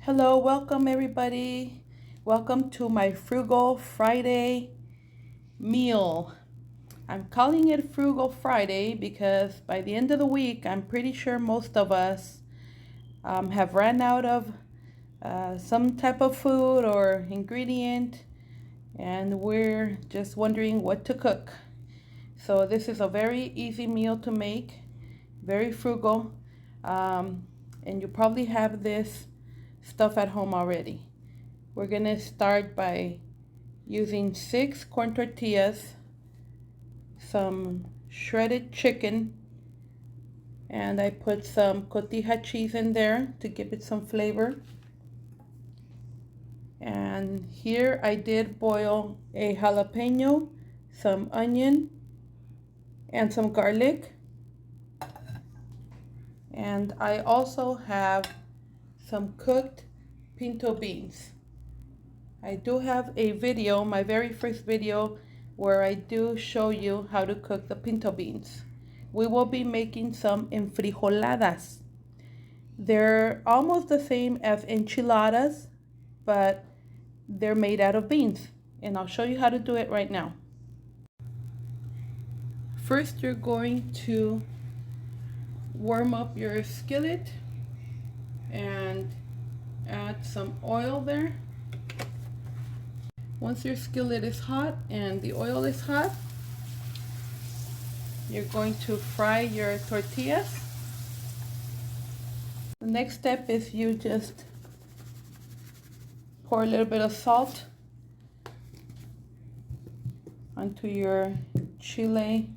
Hello, welcome everybody. Welcome to my Frugal Friday meal. I'm calling it Frugal Friday because by the end of the week, I'm pretty sure most of us have ran out of some type of food or ingredient, and we're just wondering what to cook. So this is a very easy meal to make, very frugal, and you probably have this stuff at home already. We're gonna start by using 6 corn tortillas, some shredded chicken, and I put some cotija cheese in there to give it some flavor. And here I did boil a jalapeno, some onion, and some garlic. And I also have some cooked pinto beans. I do have a video, my very first video, where I do show you how to cook the pinto beans. We will be making some enfrijoladas. They're almost the same as enchiladas, but they're made out of beans. And I'll show you how to do it right now. First, you're going to warm up your skillet and add some oil there. Once your skillet is hot and the oil is hot, you're going to fry your tortillas. The next step is you just pour a little bit of salt onto your chile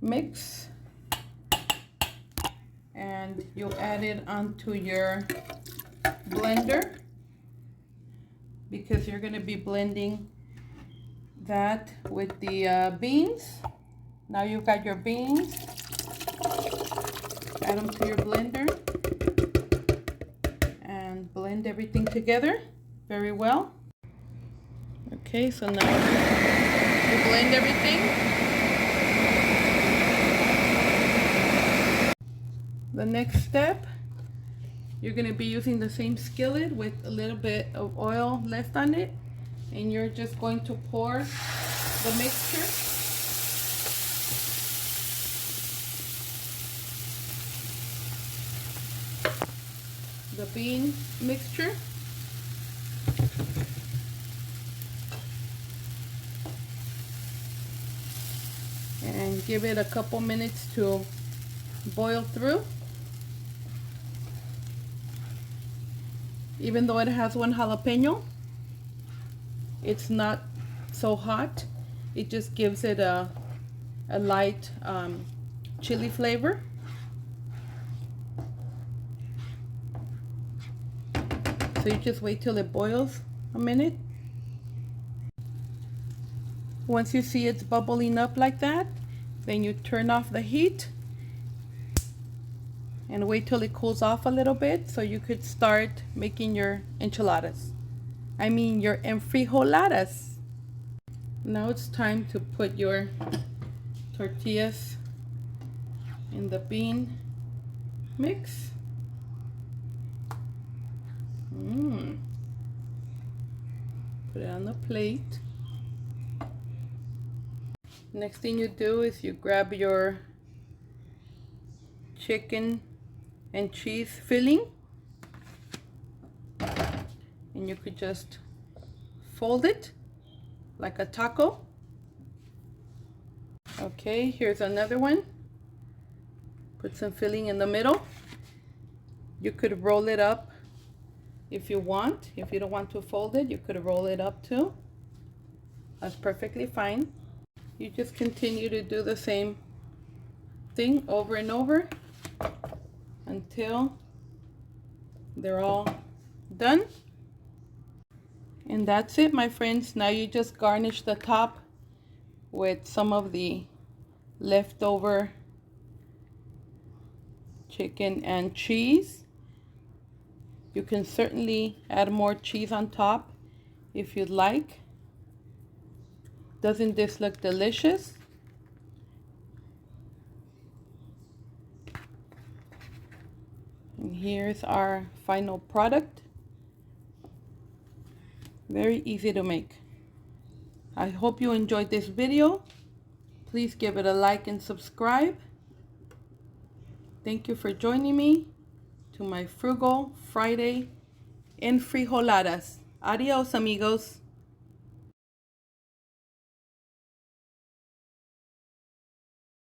mix, and you add it onto your blender because you're going to be blending that with the beans. Now you've got your beans, add them to your blender and blend everything together very well. Okay, so now you blend everything. The next step, you're going to be using the same skillet with a little bit of oil left on it, and you're just going to pour the mixture. The bean mixture. And give it a couple minutes to boil through. Even though it has one jalapeno, it's not so hot. It just gives it a light chili flavor. So you just wait till it boils a minute. Once you see it's bubbling up like that, then you turn off the heat and wait till it cools off a little bit so you could start making your enchiladas. I mean your enfrijoladas. Now it's time to put your tortillas in the bean mix. Put it on the plate. Next thing you do is you grab your chicken and cheese filling, and you could just fold it like a taco. Okay, here's another one. Put some filling in the middle. You could roll it up if you want. If you don't want to fold it, you could roll it up too. That's perfectly fine. You just continue to do the same thing over and over until they're all done. And that's it, my friends. Now you just garnish the top with some of the leftover chicken and cheese. You can certainly add more cheese on top if you'd like. Doesn't this look delicious? And here's our final product. Very easy to make. I hope you enjoyed this video. Please give it a like and subscribe. Thank you for joining me to my Frugal Friday Enfrijoladas. Adios, amigos.